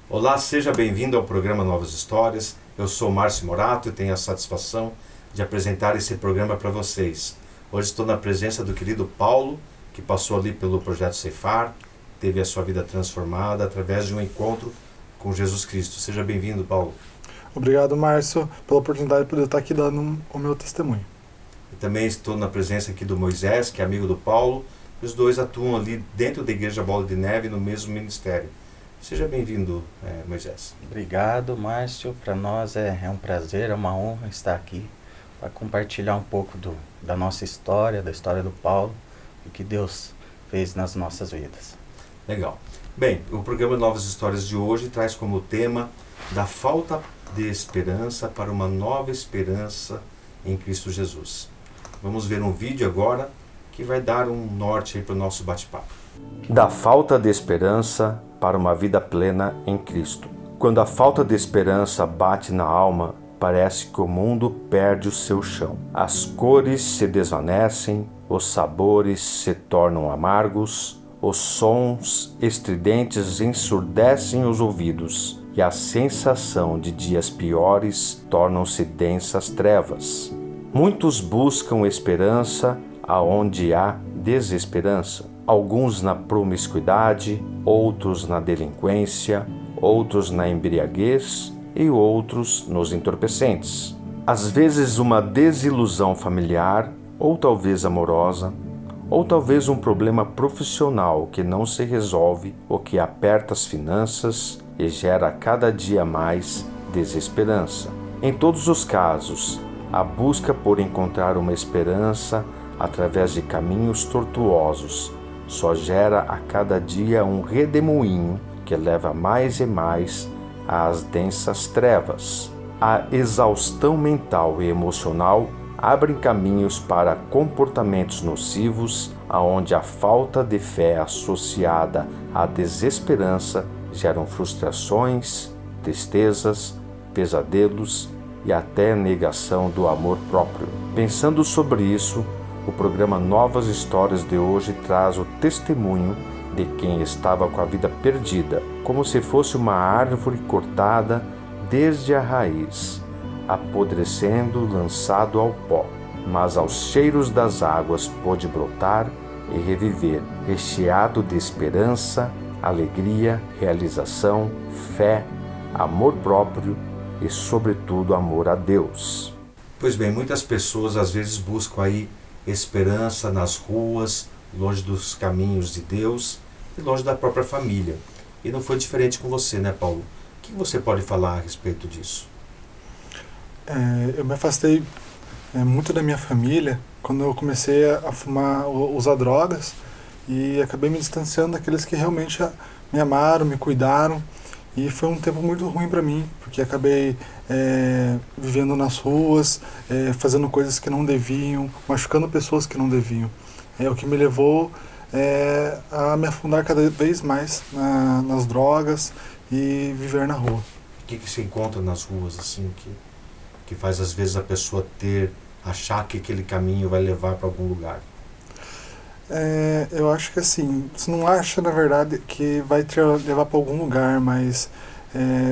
Olá, seja bem-vindo ao programa Novas Histórias. Eu sou Márcio Morato e tenho a satisfação de apresentar esse programa para vocês. Hoje estou na presença do querido Paulo, que passou ali pelo Projeto Ceifar, teve a sua vida transformada através de um encontro com Jesus Cristo. Seja bem-vindo, Paulo. Obrigado, Márcio, pela oportunidade de poder estar aqui dando o meu testemunho. E também estou na presença aqui do Moisés, que é amigo do Paulo. Os dois atuam ali dentro da Igreja Bola de Neve no mesmo ministério. Seja bem-vindo, Moisés. Obrigado, Márcio. Para nós é um prazer, é uma honra estar aqui para compartilhar um pouco da nossa história, da história do Paulo, e o que Deus fez nas nossas vidas. Legal. Bem, o programa Novas Histórias de hoje traz como tema da falta de esperança para uma nova esperança em Cristo Jesus. Vamos ver um vídeo agora que vai dar um norte aí para o nosso bate-papo. Da falta de esperança para uma vida plena em Cristo. Quando a falta de esperança bate na alma, parece que o mundo perde o seu chão. As cores se desvanecem, os sabores se tornam amargos, os sons estridentes ensurdecem os ouvidos e a sensação de dias piores tornam-se densas trevas. Muitos buscam esperança aonde há desesperança. Alguns na promiscuidade, outros na delinquência, outros na embriaguez e outros nos entorpecentes. Às vezes uma desilusão familiar, ou talvez amorosa, ou talvez um problema profissional que não se resolve ou que aperta as finanças e gera cada dia mais desesperança. Em todos os casos, a busca por encontrar uma esperança através de caminhos tortuosos só gera a cada dia um redemoinho que leva mais e mais às densas trevas. A exaustão mental e emocional abrem caminhos para comportamentos nocivos, aonde a falta de fé associada à desesperança geram frustrações, tristezas, pesadelos e até negação do amor próprio. Pensando sobre isso, o programa Novas Histórias de hoje traz o testemunho de quem estava com a vida perdida, como se fosse uma árvore cortada desde a raiz, apodrecendo, lançado ao pó, mas aos cheiros das águas pôde brotar e reviver, recheado de esperança, alegria, realização, fé, amor próprio e, sobretudo, amor a Deus. Pois bem, muitas pessoas às vezes buscam aí esperança nas ruas, longe dos caminhos de Deus e longe da própria família. E não foi diferente com você, né, Paulo? O que você pode falar a respeito disso? Eu me afastei muito da minha família quando eu comecei a fumar, usar drogas, e acabei me distanciando daqueles que realmente me amaram, me cuidaram. E foi um tempo muito ruim para mim, porque acabei vivendo nas ruas, fazendo coisas que não deviam, machucando pessoas que não deviam. É o que me levou a me afundar cada vez mais nas drogas e viver na rua. O que se encontra nas ruas, assim, que faz às vezes a pessoa achar que aquele caminho vai levar para algum lugar? Eu acho que assim, você não acha na verdade que vai te levar para algum lugar, mas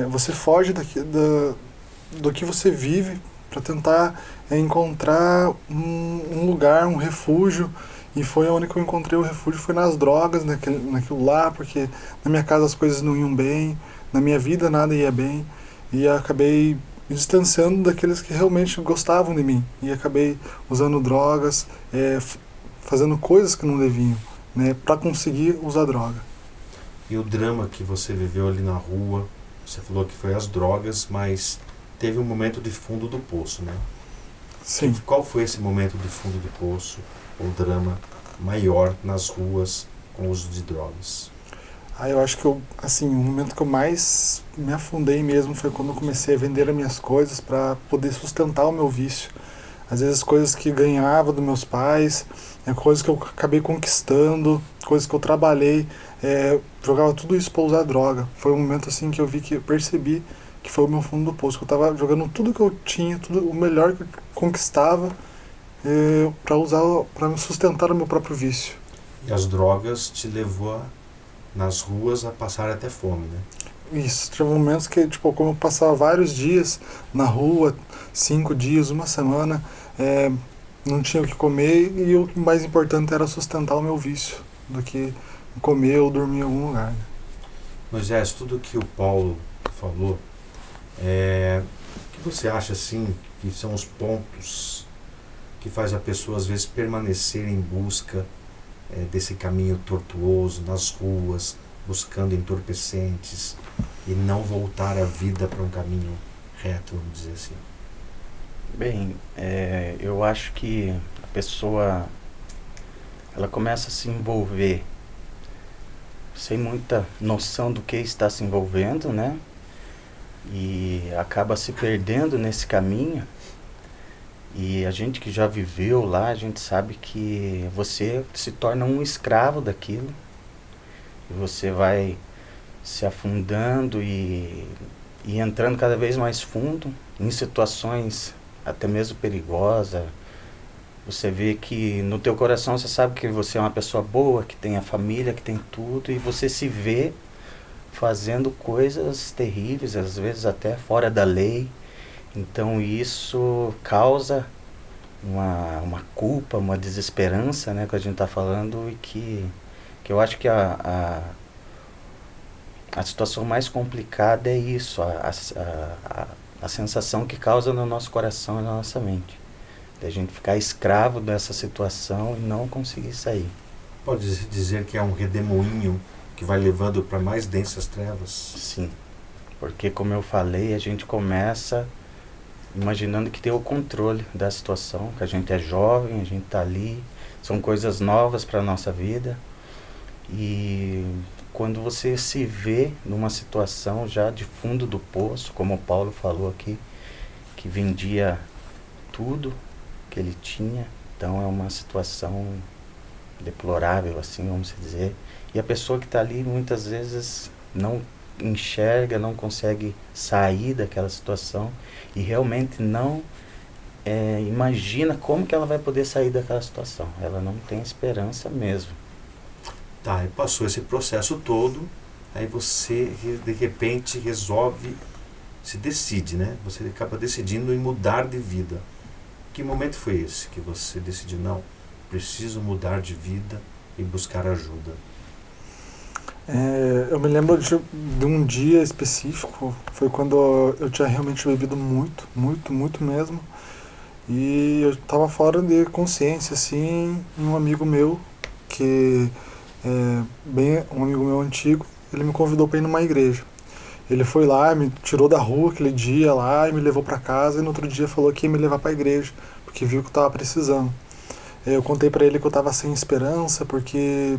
você foge do que você vive para tentar encontrar um lugar, um refúgio. E foi onde que eu encontrei o refúgio, foi nas drogas, naquilo lá, porque na minha casa as coisas não iam bem, na minha vida nada ia bem, e eu acabei me distanciando daqueles que realmente gostavam de mim, e acabei usando drogas, fazendo coisas que não deviam, né, para conseguir usar droga. E o drama que você viveu ali na rua, você falou que foi as drogas, mas teve um momento de fundo do poço, né? Sim. Qual foi esse momento de fundo do poço, ou drama maior nas ruas com o uso de drogas? Eu acho que o momento que eu mais me afundei mesmo foi quando eu comecei a vender as minhas coisas para poder sustentar o meu vício. Às vezes coisas que ganhava dos meus pais, coisas que eu acabei conquistando, coisas que eu trabalhei, jogava tudo isso para usar droga. Foi um momento assim que eu percebi que foi o meu fundo do poço, que eu estava jogando tudo que eu tinha, tudo o melhor que eu conquistava, para usar, para me sustentar o meu próprio vício. E as drogas te levou nas ruas a passar até fome, né? Isso, tinha momentos que, tipo, como eu passava vários dias na rua, 5 dias, uma semana, não tinha o que comer e o mais importante era sustentar o meu vício do que comer ou dormir em algum lugar. Né? Moisés, tudo que o Paulo falou, o que você acha assim que são os pontos que faz a pessoa às vezes permanecer em busca desse caminho tortuoso, nas ruas, buscando entorpecentes e não voltar a vida para um caminho reto, vamos dizer assim? Bem, eu acho que a pessoa ela começa a se envolver sem muita noção do que está se envolvendo, né? E acaba se perdendo nesse caminho. E a gente que já viveu lá, a gente sabe que você se torna um escravo daquilo. E você vai se afundando e entrando cada vez mais fundo em situações até mesmo perigosas. Você vê que no teu coração você sabe que você é uma pessoa boa, que tem a família, que tem tudo, e você se vê fazendo coisas terríveis, às vezes até fora da lei. Então isso causa uma culpa, uma desesperança, né, que a gente está falando, e que eu acho que a situação mais complicada é isso, a sensação que causa no nosso coração e na nossa mente. De a gente ficar escravo dessa situação e não conseguir sair. Pode-se dizer que é um redemoinho que vai levando para mais densas trevas? Sim, porque como eu falei, a gente começa imaginando que tem o controle da situação, que a gente é jovem, a gente está ali, são coisas novas para a nossa vida. E quando você se vê numa situação já de fundo do poço, como o Paulo falou aqui, que vendia tudo que ele tinha, então é uma situação deplorável, assim, vamos dizer. E a pessoa que está ali muitas vezes não enxerga, não consegue sair daquela situação e realmente não imagina como que ela vai poder sair daquela situação. Ela não tem esperança mesmo. Tá, e passou esse processo todo, aí você de repente resolve, se decide, né? Você acaba decidindo em mudar de vida. Que momento foi esse que você decidiu, não, preciso mudar de vida e buscar ajuda? Eu me lembro de um dia específico, foi quando eu tinha realmente bebido muito, muito, muito mesmo. E eu estava fora de consciência, assim, um amigo meu, um amigo meu antigo, ele me convidou para ir numa igreja. Ele foi lá, me tirou da rua aquele dia lá e me levou para casa, e no outro dia falou que ia me levar para a igreja, porque viu que eu estava precisando. Eu contei para ele que eu estava sem esperança, porque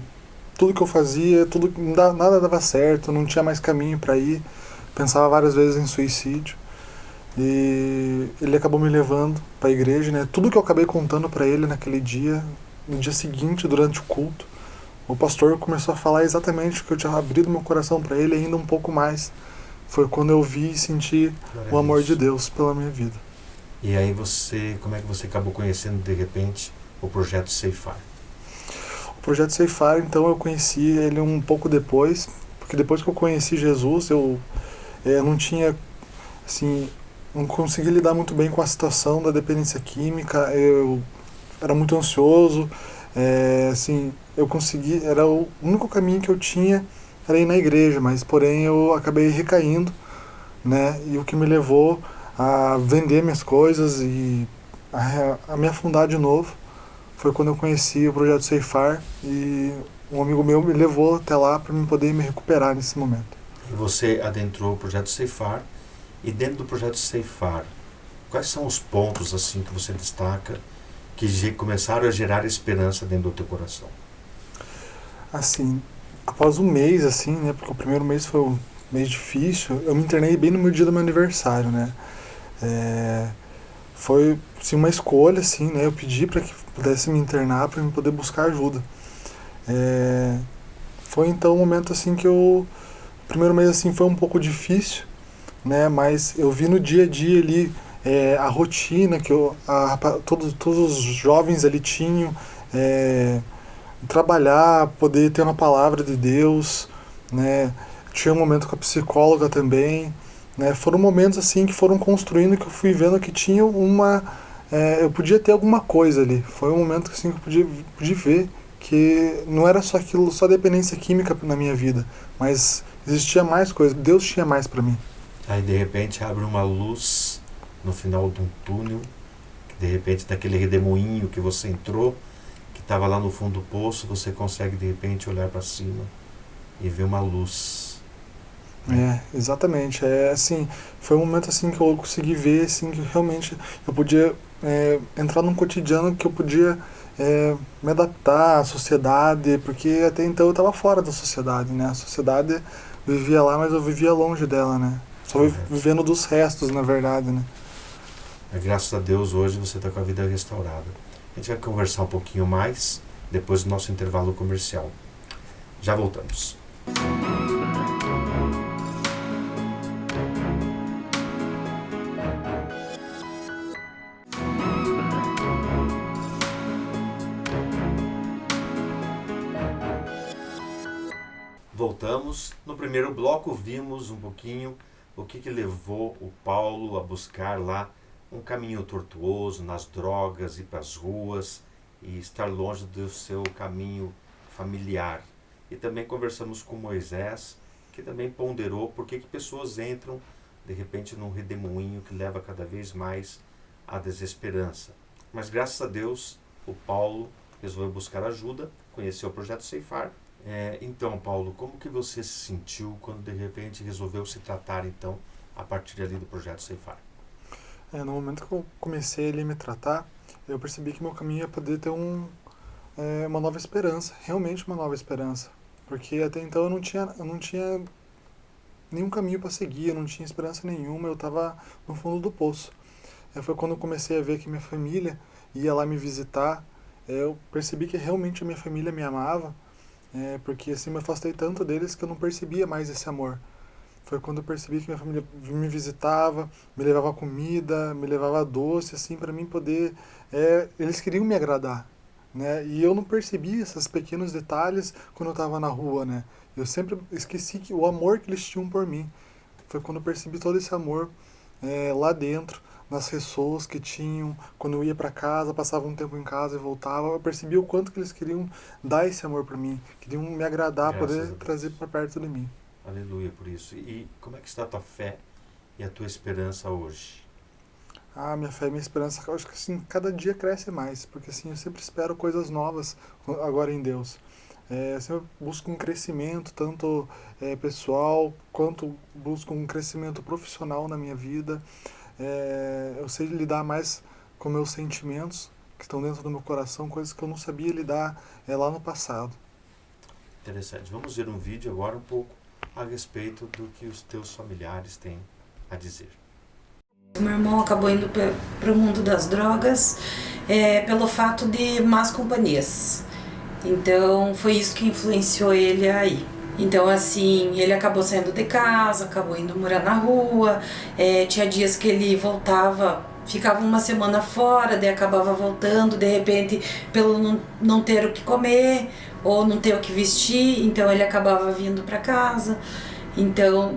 tudo que eu fazia, nada dava certo, não tinha mais caminho para ir, pensava várias vezes em suicídio. E ele acabou me levando para a igreja, né? Tudo que eu acabei contando para ele naquele dia, no dia seguinte, durante o culto, o pastor começou a falar exatamente o que eu tinha abrido meu coração para ele, ainda um pouco mais. Foi quando eu vi e senti o amor de Deus pela minha vida. E aí como é que você acabou conhecendo de repente o projeto Ceifar? O projeto Ceifar, então, eu conheci ele um pouco depois, porque depois que eu conheci Jesus, eu não tinha, assim, não consegui lidar muito bem com a situação da dependência química, eu era muito ansioso, assim, era o único caminho que eu tinha era ir na igreja, mas porém eu acabei recaindo, né, e o que me levou a vender minhas coisas e a me afundar de novo foi quando eu conheci o projeto Ceifar e um amigo meu me levou até lá para eu poder me recuperar nesse momento. E você adentrou o projeto Ceifar, e dentro do projeto Ceifar, quais são os pontos assim que você destaca que começaram a gerar esperança dentro do teu coração? Assim, após um mês, assim, né, porque o primeiro mês foi um mês difícil, eu me internei bem no meu dia do meu aniversário, né. Foi, assim, uma escolha, assim, né, eu pedi para que pudesse me internar para eu poder buscar ajuda. Foi então um momento, assim, que o primeiro mês, assim, foi um pouco difícil, né, mas eu vi no dia a dia ali a rotina que todos os jovens ali tinham, trabalhar, poder ter uma palavra de Deus, né, tinha um momento com a psicóloga também, né? Foram momentos assim que foram construindo, que eu fui vendo que tinha eu podia ter alguma coisa ali. Foi um momento assim, que eu podia ver que não era só aquilo, só dependência química na minha vida, mas existia mais coisa, Deus tinha mais para mim. Aí de repente abre uma luz no final de um túnel, que de repente daquele redemoinho que você entrou, que estava lá no fundo do poço, você consegue de repente olhar para cima e ver uma luz. Exatamente. Assim, foi um momento assim que eu consegui ver assim que realmente eu podia entrar num cotidiano que eu podia me adaptar à sociedade, porque até então eu estava fora da sociedade, né? A sociedade vivia lá, mas eu vivia longe dela, né? Só vivendo dos restos, na verdade, né? Graças a Deus hoje você está com a vida restaurada. A gente vai conversar um pouquinho mais depois do nosso intervalo comercial. Já voltamos. Voltamos. No primeiro bloco vimos um pouquinho o que levou o Paulo a buscar lá um caminho tortuoso, nas drogas, ir para as ruas e estar longe do seu caminho familiar. E também conversamos com Moisés, que também ponderou por que pessoas entram de repente num redemoinho que leva cada vez mais à desesperança. Mas graças a Deus o Paulo resolveu buscar ajuda, conheceu o projeto Ceifar. Então, Paulo, como que você se sentiu quando de repente resolveu se tratar então a partir ali do projeto Ceifar? No momento que eu comecei a me tratar, eu percebi que meu caminho ia poder ter uma nova esperança, realmente uma nova esperança, porque até então eu não tinha nenhum caminho para seguir, eu não tinha esperança nenhuma, eu estava no fundo do poço. Foi quando eu comecei a ver que minha família ia lá me visitar, eu percebi que realmente a minha família me amava, porque assim me afastei tanto deles que eu não percebia mais esse amor. Foi quando eu percebi que minha família me visitava, me levava comida, me levava doce, assim, para mim poder... eles queriam me agradar, né? E eu não percebia esses pequenos detalhes quando eu estava na rua, né? Eu sempre esqueci o amor que eles tinham por mim. Foi quando eu percebi todo esse amor lá dentro, nas pessoas que tinham, quando eu ia para casa, passava um tempo em casa e voltava, eu percebi o quanto que eles queriam dar esse amor para mim, queriam me agradar, poder trazer para perto de mim. Aleluia por isso. E como é que está a tua fé e a tua esperança hoje? Minha fé e minha esperança, eu acho que assim, cada dia cresce mais, porque assim, eu sempre espero coisas novas agora em Deus. Eu sempre busco um crescimento, tanto pessoal, quanto busco um crescimento profissional na minha vida. Eu sei lidar mais com meus sentimentos, que estão dentro do meu coração, coisas que eu não sabia lidar lá no passado. Interessante. Vamos ver um vídeo agora um pouco a respeito do que os teus familiares têm a dizer. Meu irmão acabou indo para o mundo das drogas pelo fato de más companhias. Então foi isso que influenciou ele aí. Então assim, ele acabou saindo de casa, acabou indo morar na rua, tinha dias que ele voltava, ficava uma semana fora, daí acabava voltando, de repente, pelo não ter o que comer ou não ter o que vestir, então ele acabava vindo para casa. Então,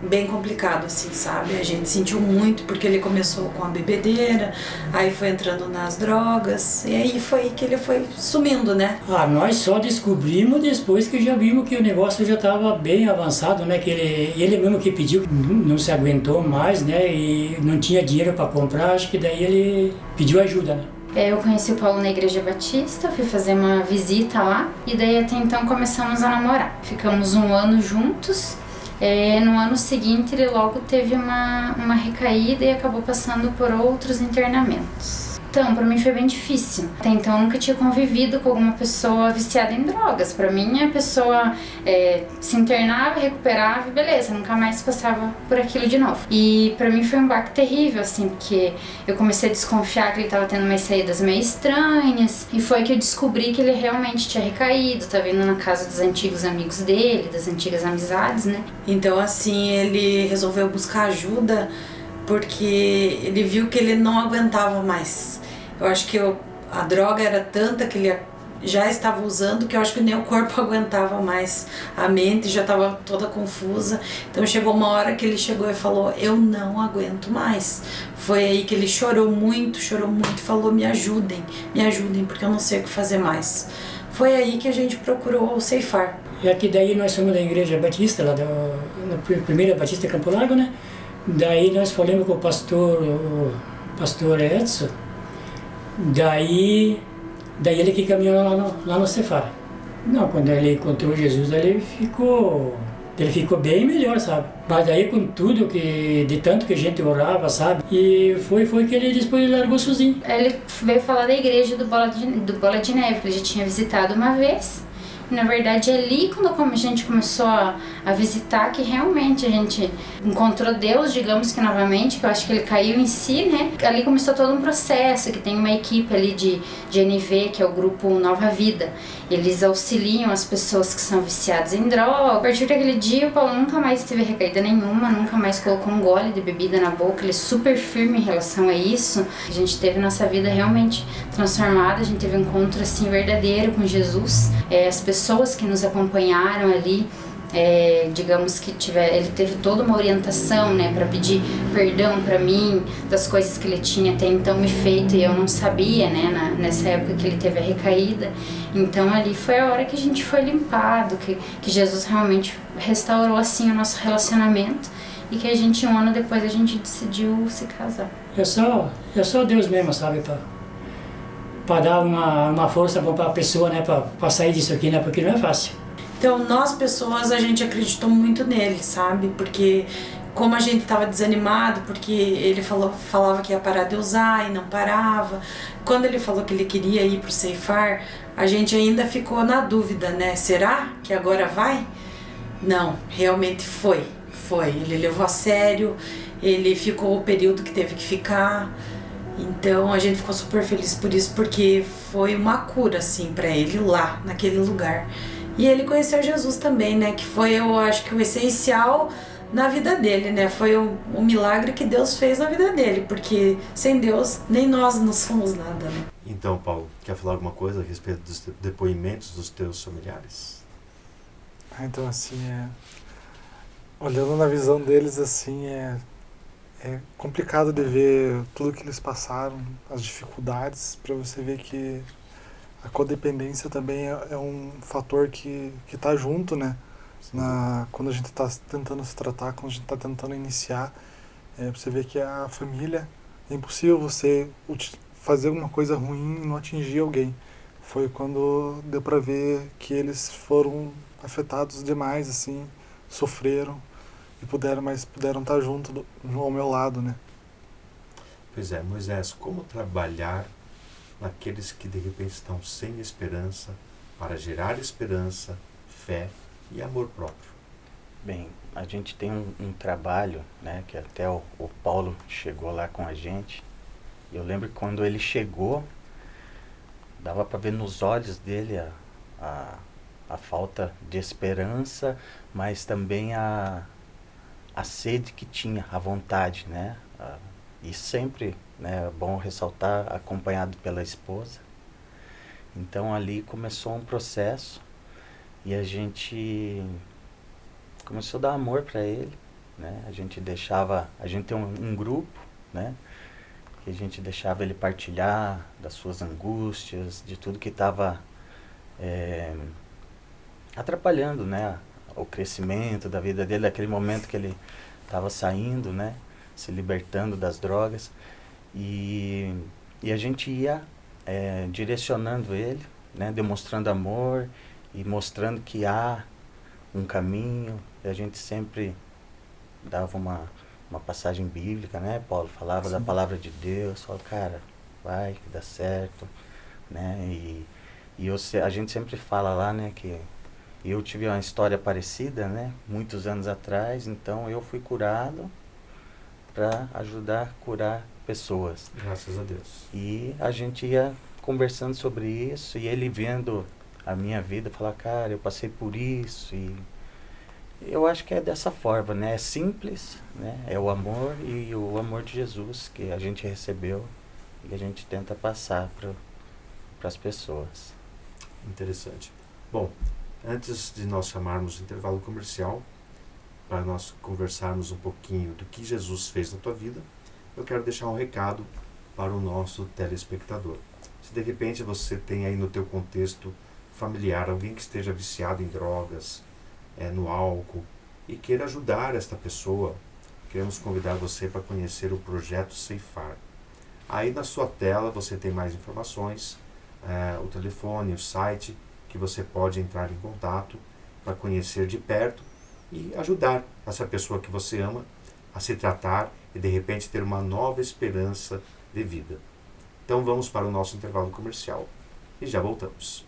bem complicado, assim, sabe? A gente sentiu muito porque ele começou com a bebedeira, aí foi entrando nas drogas, e aí foi que ele foi sumindo, né? Nós só descobrimos depois que já vimos que o negócio já estava bem avançado, né? Que ele mesmo que pediu, não se aguentou mais, né? E não tinha dinheiro para comprar, acho que daí ele pediu ajuda, né? Eu conheci o Paulo na Igreja Batista, fui fazer uma visita lá, e daí até então começamos a namorar. Ficamos 1 ano juntos. No ano seguinte ele logo teve uma recaída e acabou passando por outros internamentos. Então, pra mim foi bem difícil. Até então eu nunca tinha convivido com alguma pessoa viciada em drogas. Pra mim a pessoa se internava, recuperava e beleza, nunca mais passava por aquilo de novo. E pra mim foi um baque terrível, assim, porque eu comecei a desconfiar que ele tava tendo umas saídas meio estranhas. E foi que eu descobri que ele realmente tinha recaído, tava indo na casa dos antigos amigos dele, das antigas amizades, né? Então assim, ele resolveu buscar ajuda porque ele viu que ele não aguentava mais. Eu acho que a droga era tanta que já estava usando, que eu acho que nem o corpo aguentava mais, a mente já estava toda confusa. Então chegou uma hora que ele chegou e falou, eu não aguento mais. Foi aí que ele chorou muito, falou, me ajudem, porque eu não sei o que fazer mais. Foi aí que a gente procurou o Ceifar. E aqui daí nós somos da Igreja Batista, lá na primeira Batista Campo Largo, né? Daí nós falamos com o pastor Edson, daí ele que caminhou lá no Ceifar. Não, quando ele encontrou Jesus, ele ficou bem melhor, sabe? Mas daí com tudo, de tanto que a gente orava, sabe? E foi que ele depois largou sozinho. Ele veio falar da igreja do Bola de Neve, que ele já tinha visitado uma vez. Na verdade, ali quando a gente começou a visitar, que realmente a gente encontrou Deus, digamos que novamente, que eu acho que ele caiu em si, né? Ali começou todo um processo, que tem uma equipe ali de NV, que é o grupo Nova Vida. Eles auxiliam as pessoas que são viciadas em droga. A partir daquele dia, o Paulo nunca mais teve recaída nenhuma, nunca mais colocou um gole de bebida na boca. Ele é super firme em relação a isso. A gente teve nossa vida realmente transformada, a gente teve um encontro assim verdadeiro com Jesus. As pessoas que nos acompanharam ali, digamos que ele teve toda uma orientação, né, para pedir perdão para mim das coisas que ele tinha até então me feito e eu não sabia, né, nessa época que ele teve a recaída. Então ali foi a hora que a gente foi limpado, que Jesus realmente restaurou assim o nosso relacionamento e que a gente, um ano depois, a gente decidiu se casar. É só Deus mesmo, sabe, para dar uma força para a pessoa, né, para sair disso aqui, né, porque não é fácil. Então, nós pessoas, a gente acreditou muito nele, sabe? Porque como a gente estava desanimado, porque ele falava que ia parar de usar e não parava. Quando ele falou que ele queria ir pro Ceifar, a gente ainda ficou na dúvida, né? Será que agora vai? Não, realmente foi. Ele levou a sério, ele ficou o período que teve que ficar. Então a gente ficou super feliz por isso, porque foi uma cura, assim, para ele lá, naquele lugar. E ele conheceu Jesus também, né? Que foi, eu acho que o essencial na vida dele, né? Foi o milagre que Deus fez na vida dele, porque sem Deus nem nós não somos nada, né? Então, Paulo, quer falar alguma coisa a respeito dos depoimentos dos teus familiares? Então, assim, olhando na visão deles, assim, é complicado de ver tudo que eles passaram, as dificuldades, para você ver que a codependência também é um fator que tá junto, né? Quando a gente está tentando se tratar, quando a gente está tentando iniciar, você vê que a família, é impossível você fazer uma coisa ruim e não atingir alguém. Foi quando deu para ver que eles foram afetados demais, assim, sofreram e puderam estar junto ao meu lado, né? Pois é, Moisés, como trabalhar naqueles que de repente estão sem esperança, para gerar esperança, fé e amor próprio? Bem, a gente tem um trabalho, né, que até o Paulo chegou lá com a gente. Eu lembro que quando ele chegou, dava para ver nos olhos dele a falta de esperança, mas também a sede que tinha, a vontade, né? E sempre, né, é bom ressaltar, acompanhado pela esposa. Então ali começou um processo e a gente começou a dar amor para ele, né? A gente tem um grupo, né, que a gente deixava ele partilhar das suas angústias, de tudo que estava atrapalhando, né, o crescimento da vida dele, naquele momento que ele estava saindo, né, se libertando das drogas. E a gente ia direcionando ele, né, demonstrando amor e mostrando que há um caminho. E a gente sempre dava uma passagem bíblica, né, Paulo? Falava da palavra de Deus, falava, cara, vai que dá certo, né? A gente sempre fala lá, né, que eu tive uma história parecida, né, muitos anos atrás, então eu fui curado para ajudar a curar pessoas. Graças a Deus. E a gente ia conversando sobre isso e ele vendo a minha vida, falar, cara, eu passei por isso. E eu acho que é dessa forma, né? É simples, né? É o amor e o amor de Jesus que a gente recebeu e a gente tenta passar para as pessoas. Interessante. Bom, antes de nós chamarmos o intervalo comercial, para nós conversarmos um pouquinho do que Jesus fez na tua vida, eu quero deixar um recado para o nosso telespectador. Se de repente você tem aí no teu contexto familiar alguém que esteja viciado em drogas, no álcool, e queira ajudar esta pessoa, queremos convidar você para conhecer o projeto Ceifar. Aí na sua tela você tem mais informações, o telefone, o site, que você pode entrar em contato para conhecer de perto e ajudar essa pessoa que você ama a se tratar e de repente ter uma nova esperança de vida. Então vamos para o nosso intervalo comercial e já voltamos.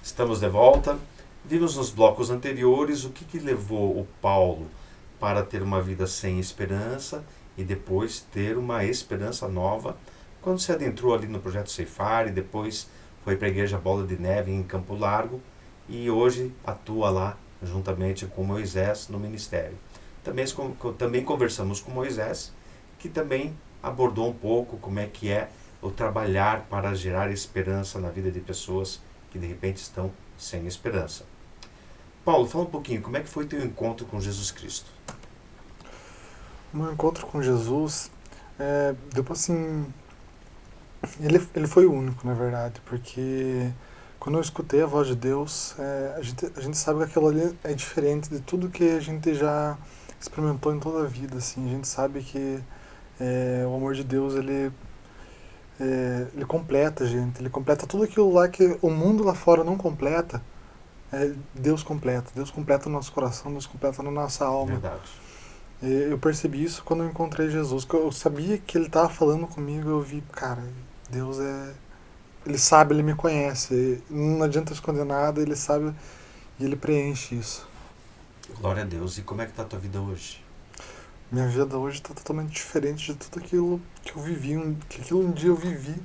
Estamos de volta. Vimos nos blocos anteriores o que levou o Paulo para ter uma vida sem esperança e depois ter uma esperança nova quando se adentrou ali no projeto Ceifar e depois foi para a igreja Bola de Neve em Campo Largo e hoje atua lá juntamente com Moisés no ministério. Também conversamos com Moisés, que também abordou um pouco como é que é o trabalhar para gerar esperança na vida de pessoas que de repente estão sem esperança. Paulo, fala um pouquinho, como é que foi teu encontro com Jesus Cristo? O meu encontro com Jesus, depois assim, ele foi único, na verdade, porque quando eu escutei a voz de Deus, a gente sabe que aquilo ali é diferente de tudo que a gente já experimentou em toda a vida, assim. A gente sabe que o amor de Deus, ele completa a gente, ele completa tudo aquilo lá que o mundo lá fora não completa. Deus completa o nosso coração, Deus completa na nossa alma. Verdade. Eu percebi isso quando eu encontrei Jesus, que eu sabia que Ele estava falando comigo, eu vi, cara, Deus Ele sabe, Ele me conhece, não adianta esconder nada, Ele sabe e Ele preenche isso. Glória a Deus. E como é que está a tua vida hoje? Minha vida hoje está totalmente diferente de tudo aquilo que eu vivi, que aquilo um dia eu vivi,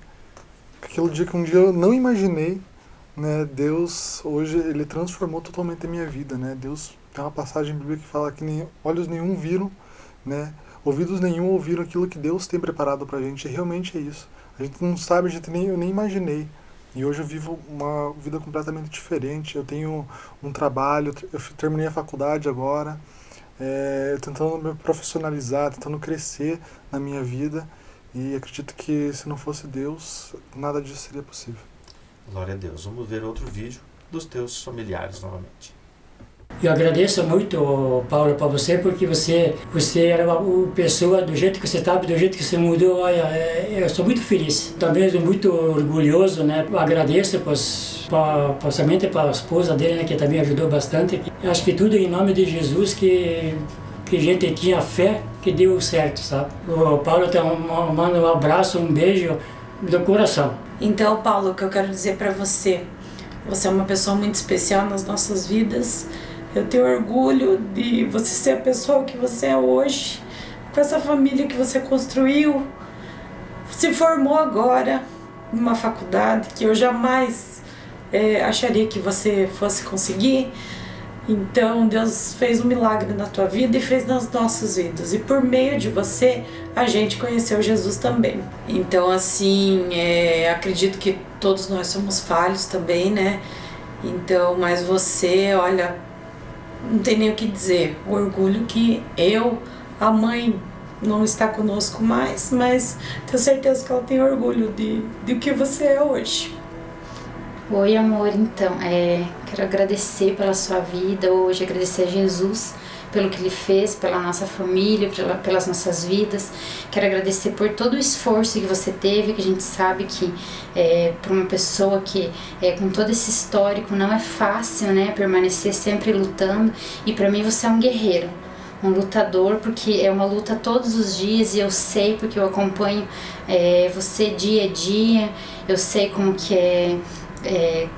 aquele dia que um dia eu não imaginei, né? Deus hoje ele transformou totalmente a minha vida, né? Deus tem uma passagem bíblica que fala que nem olhos nenhum viram, né? Ouvidos nenhum ouviram aquilo que Deus tem preparado pra gente. E realmente é isso. A gente não sabe, eu nem imaginei. E hoje eu vivo uma vida completamente diferente. Eu tenho um trabalho, eu terminei a faculdade agora, tentando me profissionalizar, tentando crescer na minha vida. E acredito que se não fosse Deus, nada disso seria possível. Glória a Deus. Vamos ver outro vídeo dos teus familiares novamente. Eu agradeço muito, Paulo, para você, porque você era uma pessoa do jeito que você estava, do jeito que você mudou. Olha, eu sou muito feliz. Também sou muito orgulhoso, né? Eu agradeço somente para a esposa dele, né, que também ajudou bastante. Eu acho que tudo em nome de Jesus, que a gente tinha fé, que deu certo, sabe? O Paulo manda um abraço, um beijo do coração. Então, Paulo, o que eu quero dizer para você, você é uma pessoa muito especial nas nossas vidas. Eu tenho orgulho de você ser a pessoa que você é hoje, com essa família que você construiu. Se formou agora numa faculdade que eu jamais acharia que você fosse conseguir. Então, Deus fez um milagre na tua vida e fez nas nossas vidas. E por meio de você, a gente conheceu Jesus também. Então, assim, acredito que todos nós somos falhos também, né? Então, mas você, olha, não tem nem o que dizer. O orgulho que a mãe, não está conosco mais, mas tenho certeza que ela tem orgulho de que você é hoje. Oi, amor, então, quero agradecer pela sua vida hoje, agradecer a Jesus pelo que Ele fez, pela nossa família, pelas nossas vidas. Quero agradecer por todo o esforço que você teve, que a gente sabe que para uma pessoa que com todo esse histórico não é fácil, né, permanecer sempre lutando. E para mim você é um guerreiro, um lutador, porque é uma luta todos os dias e eu sei, porque eu acompanho você dia a dia, eu sei como que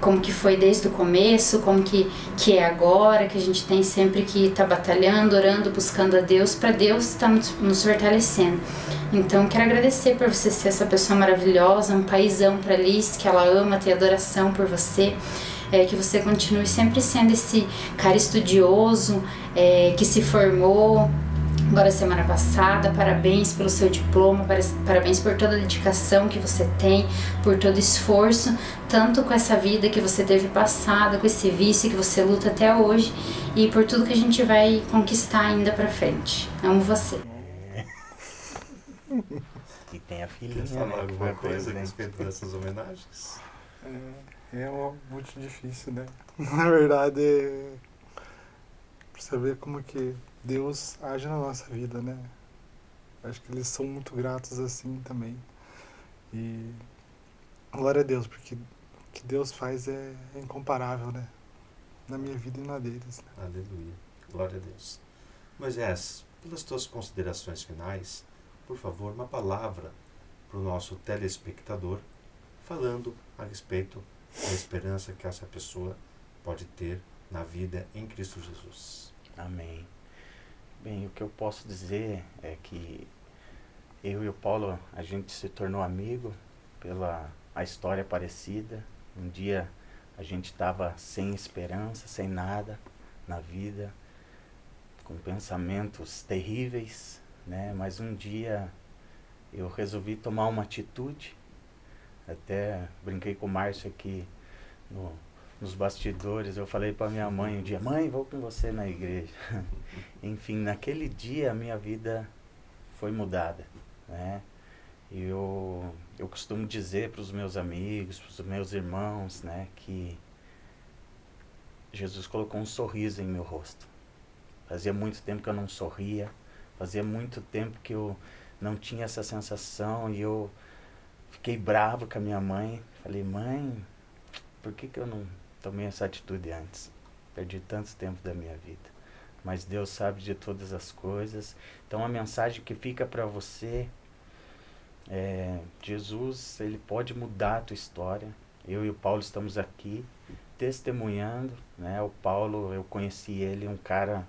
como que foi desde o começo, como que é agora, que a gente tem sempre que estar batalhando, orando, buscando a Deus, para Deus estar nos fortalecendo. Então, quero agradecer por você ser essa pessoa maravilhosa, um paizão para Liz, que ela ama, ter adoração por você. que você continue sempre sendo esse cara estudioso, que se formou agora semana passada. Parabéns pelo seu diploma, parabéns por toda a dedicação que você tem, por todo o esforço, tanto com essa vida que você teve passada, com esse vício que você luta até hoje, e por tudo que a gente vai conquistar ainda pra frente. Amo você. E tem a filhinha, Quer falar né, que alguma foi coisa a presente. respeito dessas homenagens? Muito difícil, né? Na verdade, pra você ver como que Deus age na nossa vida, né? Acho que eles são muito gratos assim também. E glória a Deus, porque o que Deus faz é incomparável, né? Na minha vida e na deles. Né? Aleluia. Glória a Deus. Moisés, pelas tuas considerações finais, por favor, uma palavra para o nosso telespectador, falando a respeito da esperança que essa pessoa pode ter na vida em Cristo Jesus. Amém. Bem, o que eu posso dizer é que eu e o Paulo, a gente se tornou amigo pela a história parecida. Um dia a gente estava sem esperança, sem nada na vida, com pensamentos terríveis, né? Mas um dia eu resolvi tomar uma atitude. Até brinquei com o Márcio aqui nos bastidores. Eu falei para minha mãe um dia: mãe, vou com você na igreja. Enfim, naquele dia a minha vida foi mudada, né? E eu costumo dizer para os meus amigos, para os meus irmãos, né, que Jesus colocou um sorriso em meu rosto. Fazia muito tempo que eu não sorria, fazia muito tempo que eu não tinha essa sensação, e eu fiquei bravo com a minha mãe. Falei: mãe, por que eu não tomei essa atitude antes? Perdi tanto tempo da minha vida. Mas Deus sabe de todas as coisas. Então a mensagem que fica para você é: Jesus, ele pode mudar a tua história. Eu e o Paulo estamos aqui testemunhando, né? O Paulo, eu conheci ele, um cara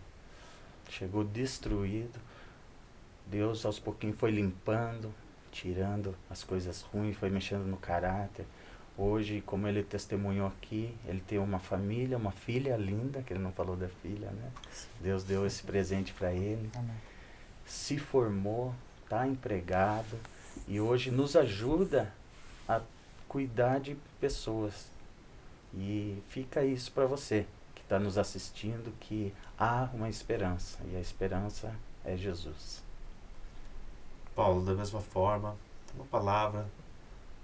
chegou destruído. Deus aos pouquinhos foi limpando, tirando as coisas ruins, foi mexendo no caráter. Hoje, como ele testemunhou aqui, ele tem uma família, uma filha linda, que ele não falou da filha, né? Deus deu esse presente para ele. Amém. Se formou, está empregado e hoje nos ajuda a cuidar de pessoas. E fica isso para você que está nos assistindo, que há uma esperança, e a esperança é Jesus. Paulo, da mesma forma, uma palavra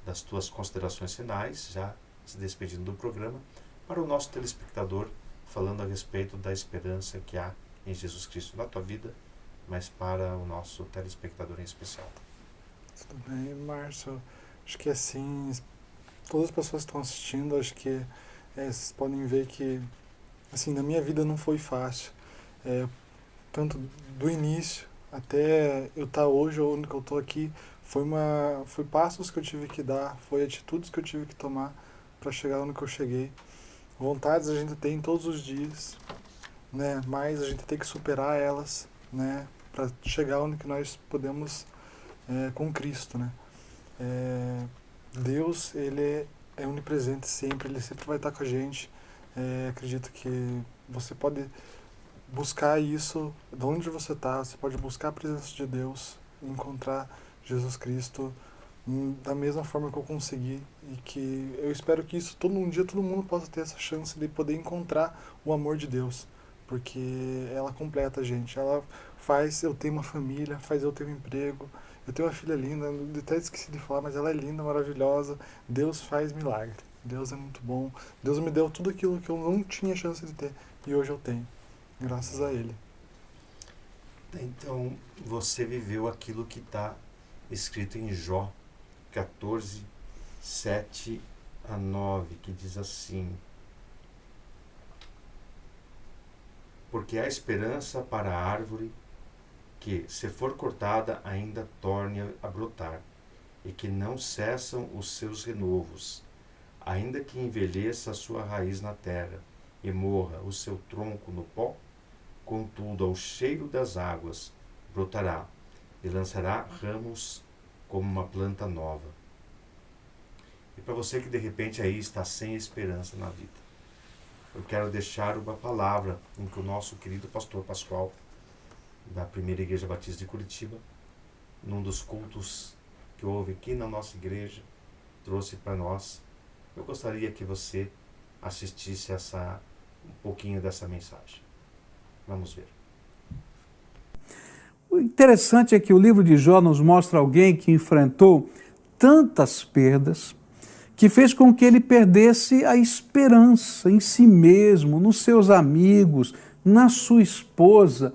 das tuas considerações finais, já se despedindo do programa, para o nosso telespectador, falando a respeito da esperança que há em Jesus Cristo na tua vida, mas para o nosso telespectador em especial. Tudo bem, Márcio. Acho que assim, todas as pessoas que estão assistindo, acho que vocês podem ver que, assim, na minha vida não foi fácil. Tanto do início até eu estar hoje, onde eu estou aqui, foi passos que eu tive que dar, foi atitudes que eu tive que tomar para chegar onde eu cheguei. Vontades a gente tem todos os dias, né? Mas a gente tem que superar elas, né? Para chegar onde que nós podemos com Cristo, né? Deus, ele é onipresente sempre, ele sempre vai estar com a gente. Acredito que você pode buscar isso de onde você está, você pode buscar a presença de Deus, encontrar Jesus Cristo da mesma forma que eu consegui, e que eu espero que isso um dia todo mundo possa ter essa chance de poder encontrar o amor de Deus, porque ela completa a gente, ela faz eu ter uma família, faz eu ter um emprego, eu tenho uma filha linda, eu até esqueci de falar, mas ela é linda, maravilhosa. Deus faz milagre, Deus é muito bom, Deus me deu tudo aquilo que eu não tinha chance de ter, e hoje eu tenho, graças a Ele. Então, você viveu aquilo que está escrito em Jó 14, 7 a 9, que diz assim: porque há esperança para a árvore que, se for cortada, ainda torne a brotar, e que não cessam os seus renovos, ainda que envelheça a sua raiz na terra, e morra o seu tronco no pó, contudo ao cheiro das águas brotará, e lançará ramos como uma planta nova. E para você que de repente aí está sem esperança na vida, eu quero deixar uma palavra em que o nosso querido pastor Pascoal, da Primeira Igreja Batista de Curitiba, num dos cultos que houve aqui na nossa igreja, trouxe para nós. Eu gostaria que você assistisse um pouquinho dessa mensagem. Vamos ver. O interessante é que o livro de Jó nos mostra alguém que enfrentou tantas perdas, que fez com que ele perdesse a esperança em si mesmo, nos seus amigos, na sua esposa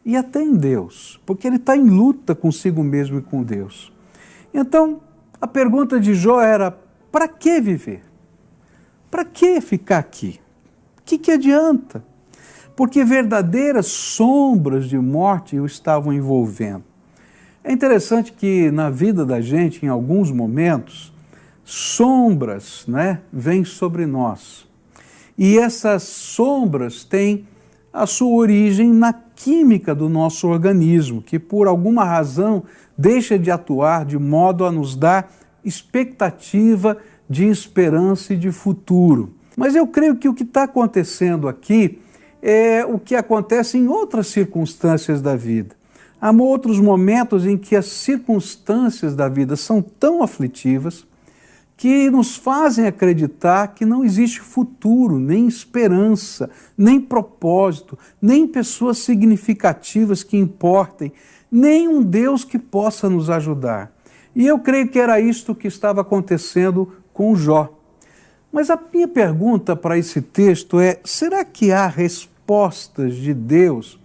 e até em Deus, porque ele está em luta consigo mesmo e com Deus. Então, a pergunta de Jó era: para que viver? Para que ficar aqui? O que adianta? Porque verdadeiras sombras de morte o estavam envolvendo. É interessante que na vida da gente, em alguns momentos, sombras, vêm sobre nós. E essas sombras têm a sua origem na química do nosso organismo, que por alguma razão deixa de atuar de modo a nos dar expectativa de esperança e de futuro. Mas eu creio que o que está acontecendo aqui é o que acontece em outras circunstâncias da vida. Há outros momentos em que as circunstâncias da vida são tão aflitivas que nos fazem acreditar que não existe futuro, nem esperança, nem propósito, nem pessoas significativas que importem, nem um Deus que possa nos ajudar. E eu creio que era isto que estava acontecendo com Jó. Mas a minha pergunta para esse texto é: será que há respostas de Deus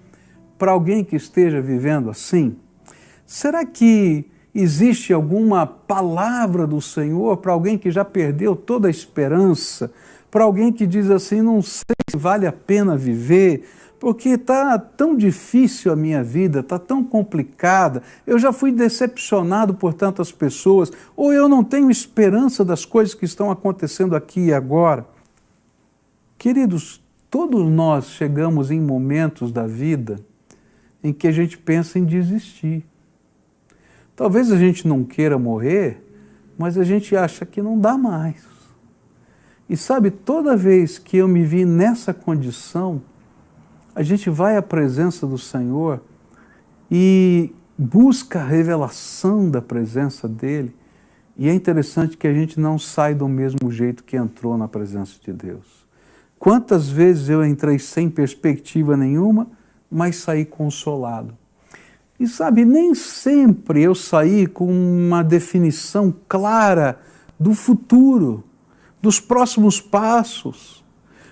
para alguém que esteja vivendo assim? Será que existe alguma palavra do Senhor para alguém que já perdeu toda a esperança? Para alguém que diz assim: não sei se vale a pena viver, porque está tão difícil a minha vida, está tão complicada, eu já fui decepcionado por tantas pessoas, ou eu não tenho esperança das coisas que estão acontecendo aqui e agora. Queridos, todos nós chegamos em momentos da vida em que a gente pensa em desistir. Talvez a gente não queira morrer, mas a gente acha que não dá mais. E sabe, toda vez que eu me vi nessa condição, a gente vai à presença do Senhor e busca a revelação da presença dEle. E é interessante que a gente não sai do mesmo jeito que entrou na presença de Deus. Quantas vezes eu entrei sem perspectiva nenhuma, mas saí consolado. E sabe, nem sempre eu saí com uma definição clara do futuro, dos próximos passos.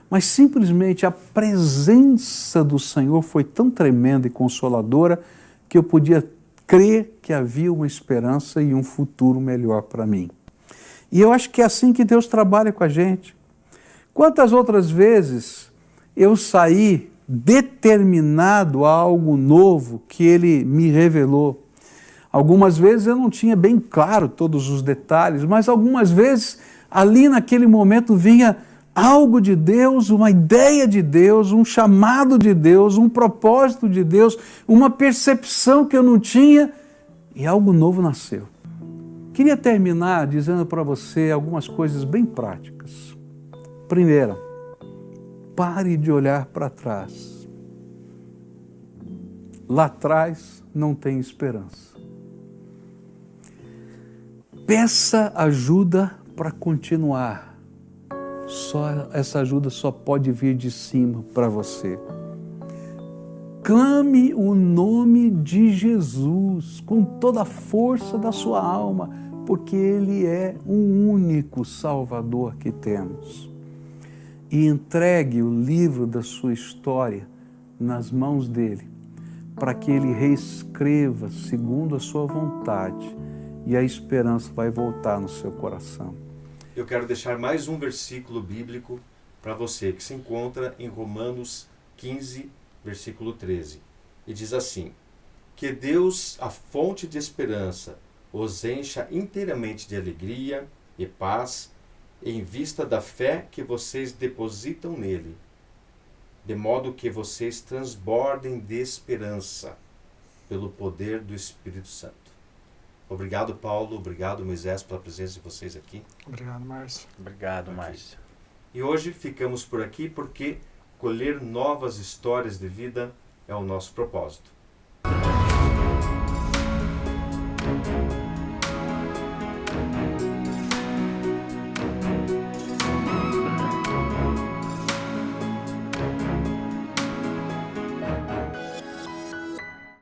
Mas simplesmente a presença do Senhor foi tão tremenda e consoladora que eu podia crer que havia uma esperança e um futuro melhor para mim. E eu acho que é assim que Deus trabalha com a gente. Quantas outras vezes eu saí determinado a algo novo que Ele me revelou? Algumas vezes eu não tinha bem claro todos os detalhes, mas algumas vezes ali naquele momento vinha algo de Deus, uma ideia de Deus, um chamado de Deus, um propósito de Deus, uma percepção que eu não tinha e algo novo nasceu. Queria terminar dizendo para você algumas coisas bem práticas. Primeira, pare de olhar para trás. Lá atrás não tem esperança. Peça ajuda para continuar. Essa ajuda só pode vir de cima para você. Clame o nome de Jesus com toda a força da sua alma, porque Ele é o único Salvador que temos. E entregue o livro da sua história nas mãos dEle, para que Ele reescreva segundo a sua vontade, e a esperança vai voltar no seu coração. Eu quero deixar mais um versículo bíblico para você, que se encontra em Romanos 15, versículo 13. E diz assim: que Deus, a fonte de esperança, os encha inteiramente de alegria e paz em vista da fé que vocês depositam nele, de modo que vocês transbordem de esperança pelo poder do Espírito Santo. Obrigado, Paulo. Obrigado, Moisés, pela presença de vocês aqui. Obrigado, Márcio. Obrigado, Márcio. E hoje ficamos por aqui porque colher novas histórias de vida é o nosso propósito.